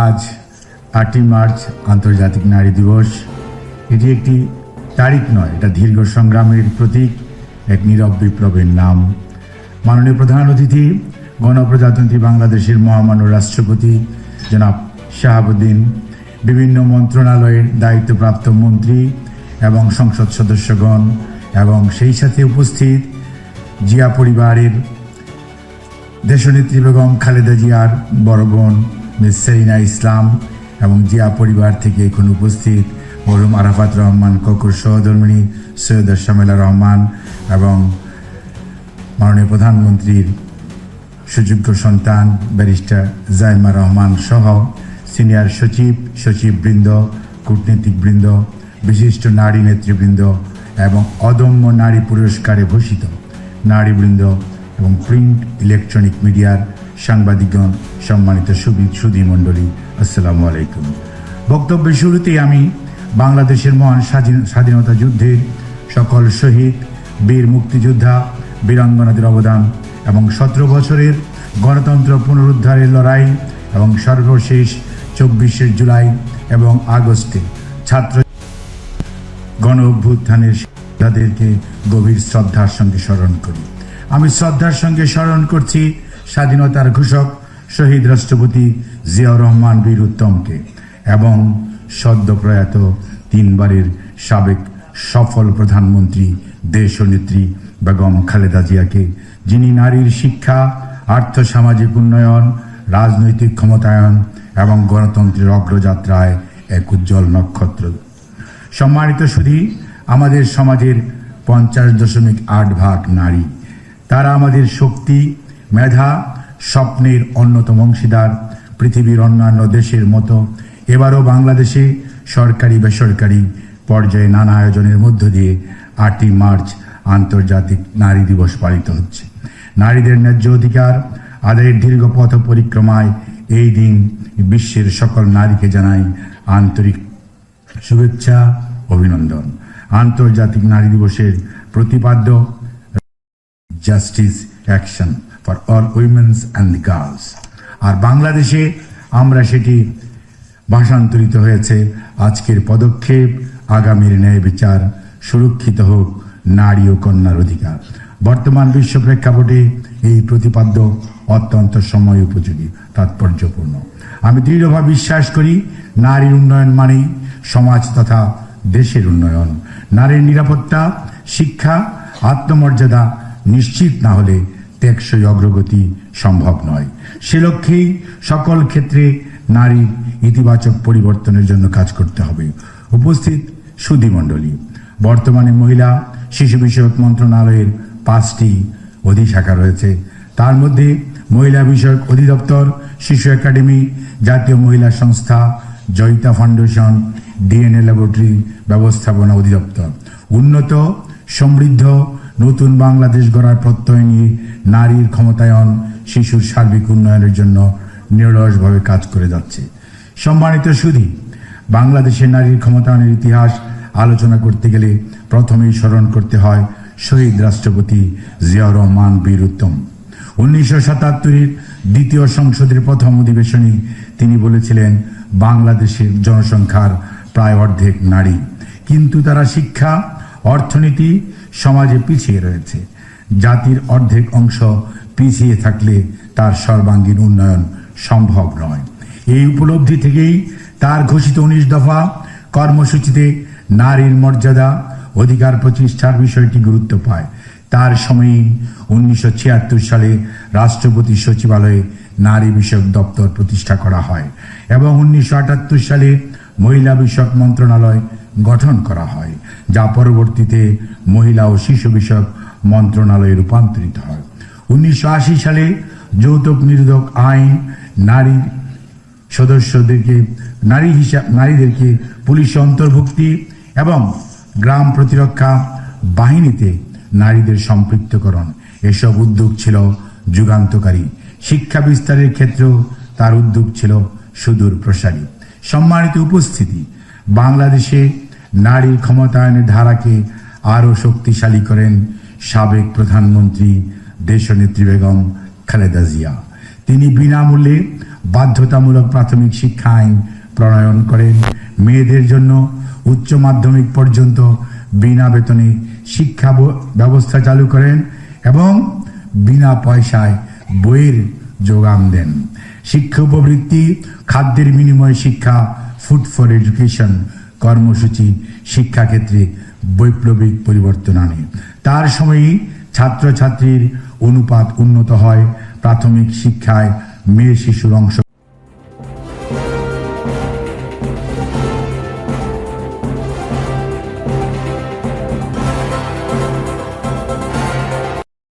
আজ ৮ই মার্চ আন্তর্জাতিক নারী দিবস। এটি একটি তারিখ নয়, এটা দীর্ঘ সংগ্রামের প্রতীক, এক নীরব বিপ্লবের নাম। মাননীয় প্রধান অতিথি গণপ্রজাতন্ত্রী বাংলাদেশের মহামান্য রাষ্ট্রপতি জনাব শাহাবুদ্দিন, বিভিন্ন মন্ত্রণালয়ের দায়িত্বপ্রাপ্ত মন্ত্রী এবং সংসদ সদস্যগণ এবং সেই সাথে উপস্থিত জিয়া পরিবারের দেশনেত্রী বেগম খালেদা জিয়ার বড় বোন মিস সেলিনা ইসলাম এবং জিয়া পরিবার থেকে এখন উপস্থিত মরহুম আরাফাত রহমান ককুর সহধর্মিণী সৈয়দা শামেলা রহমান এবং মাননীয় প্রধানমন্ত্রীর সুযোগ্য সন্তান ব্যারিস্টার জাইমা রহমান সহ সিনিয়র সচিববৃন্দ, কূটনীতিকবৃন্দ, বিশিষ্ট নারী নেতৃবৃন্দ এবং অদম্য নারী পুরস্কারে ভূষিত নারীবৃন্দ এবং প্রিন্ট ইলেকট্রনিক মিডিয়ার সাংবাদিকগণ, সম্মানিত সুধীমণ্ডলী, আসসালামু আলাইকুম। বক্তব্যের শুরুতেই আমি বাংলাদেশের মহান স্বাধীনতা যুদ্ধের সকল শহীদ, বীর মুক্তিযোদ্ধা, বীরাঙ্গনাদের অবদান এবং 17 বছরের গণতন্ত্র পুনরুদ্ধারের লড়াই এবং সর্বশেষ 24শে জুলাই এবং আগস্টে ছাত্র গণ অভ্যুত্থানের যোদ্ধাদেরকে গভীর শ্রদ্ধার সঙ্গে স্মরণ করি। আমি শ্রদ্ধার সঙ্গে স্মরণ করছি স্বাধীনতার ঘোষক শহীদ রাষ্ট্রপতি জিয়াউর রহমান বীর উত্তমকে এবং সদ্য প্রয়াত 3বারের সাবেক সফল প্রধানমন্ত্রী দেশনেত্রী বেগম খালেদা জিয়াকে, যিনি নারীর শিক্ষা, আর্থসামাজিক উন্নয়ন, রাজনৈতিক ক্ষমতায়ন এবং গণতন্ত্রের অগ্রযাত্রায় এক উজ্জ্বল নক্ষত্র। সম্মানিত সুধী, আমাদের সমাজের 50.8 নারী। তারা আমাদের শক্তি, মেধা, স্বপ্নের অন্যতম অংশীদার। পৃথিবীর অন্যান্য দেশের মতো এবারও বাংলাদেশে সরকারি বেসরকারি পর্যায়ে নানা আয়োজনের মধ্য দিয়ে 8ই মার্চ আন্তর্জাতিক নারী দিবস পালিত হচ্ছে। নারীদের ন্যায্য অধিকার আদায়ের দীর্ঘ পথ পরিক্রমায় এই দিন বিশ্বের সকল নারীকে জানাই আন্তরিক শুভেচ্ছা, অভিনন্দন। আন্তর্জাতিক নারী দিবসের প্রতিপাদ্য justice action for all women's and girls, আর বাংলাদেশে আমরা সেটি ভাষান্তরিত হয়েছে আজকের পদক্ষেপ আগামীর ন্যায় বিচার, সুরক্ষিত হোক নারী ও কন্যার অধিকার। বর্তমান বিশ্ব প্রেক্ষাপটে এই প্রতিপাদ্য অত্যন্ত সময় উপযোগী, তাৎপর্যপূর্ণ। আমি দৃঢ়ভাবে বিশ্বাস করি নারীর উন্নয়ন মানেই সমাজ তথা দেশের উন্নয়ন। নারীর নিরাপত্তা, শিক্ষা, আত্মমর্যাদা নিশ্চিত না হলে টেকসই অগ্রগতি সম্ভব নয়। সে লক্ষ্যেই সকল ক্ষেত্রে নারীর ইতিবাচক পরিবর্তনের জন্য কাজ করতে হবে। উপস্থিত সুধীমণ্ডলী, বর্তমানে মহিলা শিশু বিষয়ক মন্ত্রণালয়ের 5টি অধিশাখা রয়েছে। তার মধ্যে মহিলা বিষয়ক অধিদপ্তর, শিশু একাডেমি, জাতীয় মহিলা সংস্থা, জয়িতা ফাউন্ডেশন, ডিএনএ ল্যাবরেটরি ব্যবস্থাপনা অধিদপ্তর। উন্নত, সমৃদ্ধ নতুন বাংলাদেশ গড়ার প্রত্যয় নিয়ে নারীর ক্ষমতায়ন, শিশুর সার্বিক উন্নয়নের জন্য নিরলসভাবে কাজ করে যাচ্ছে। সম্মানিত সুধী, বাংলাদেশের নারীর ক্ষমতায়নের ইতিহাস আলোচনা করতে গেলে প্রথমেই স্মরণ করতে হয় শহীদ রাষ্ট্রপতি জিয়াউর রহমান বীর উত্তম। 1977-এর দ্বিতীয় সংসদের প্রথম অধিবেশনে তিনি বলেছিলেন, বাংলাদেশের জনসংখ্যার প্রায় অর্ধেক নারী, কিন্তু তারা শিক্ষা, অর্থনীতি, সমাজে পিছিয়ে রয়েছে। জাতির অর্ধেক অংশ পিছিয়ে থাকলে তার সর্বাঙ্গীন উন্নয়ন সম্ভব নয়। এই উপলব্ধি থেকেই তার ঘোষিত 19 দফা কর্মসূচিতে নারীর মর্যাদা অধিকার প্রতিষ্ঠার বিষয়টি গুরুত্ব পায়। তার সময়েই 1976 সালে রাষ্ট্রপতি সচিবালয়ে নারী বিষয়ক দপ্তর প্রতিষ্ঠা করা হয় এবং 1978 সালে মহিলা বিষয়ক মন্ত্রণালয় গঠন করা হয়, যা পরবর্তীতে মহিলা ও শিশু বিষয়ক মন্ত্রণালয়ে রূপান্তরিত হয়। 1980 সালে যৌতুক নিরোধক আইন, নারীদেরকে পুলিশে অন্তর্ভুক্তি এবং গ্রাম প্রতিরক্ষা বাহিনীতে নারীদের সম্পৃক্তকরণ, এসব উদ্যোগ ছিল যুগান্তকারী। শিক্ষা বিস্তারের ক্ষেত্রেও তার উদ্যোগ ছিল সুদূর প্রসারী। সম্মানিত উপস্থিতি, বাংলাদেশে নারীর ক্ষমতায়নের ধারাকে আরও শক্তিশালী করেন সাবেক প্রধানমন্ত্রী দেশনেত্রী বেগম খালেদা জিয়া। তিনি বিনামূল্যে বাধ্যতামূলক প্রাথমিক শিক্ষা আইন প্রণয়ন করেন। মেয়েদের জন্য উচ্চ মাধ্যমিক পর্যন্ত বিনা বেতনে শিক্ষা ব্যবস্থা চালু করেন এবং বিনা পয়সায় বইয়ের যোগান দেন। শিক্ষা উপবৃত্তি, খাদ্যের বিনিময়ে শিক্ষা, ফুড ফর এডুকেশন কর্মসূচি শিক্ষাক্ষেত্রে বৈপ্লবিক পরিবর্তন আনে। তার সময়ই ছাত্রছাত্রীর অনুপাত উন্নত হয়। প্রাথমিক শিক্ষায় মেয়ে শিশুর অংশ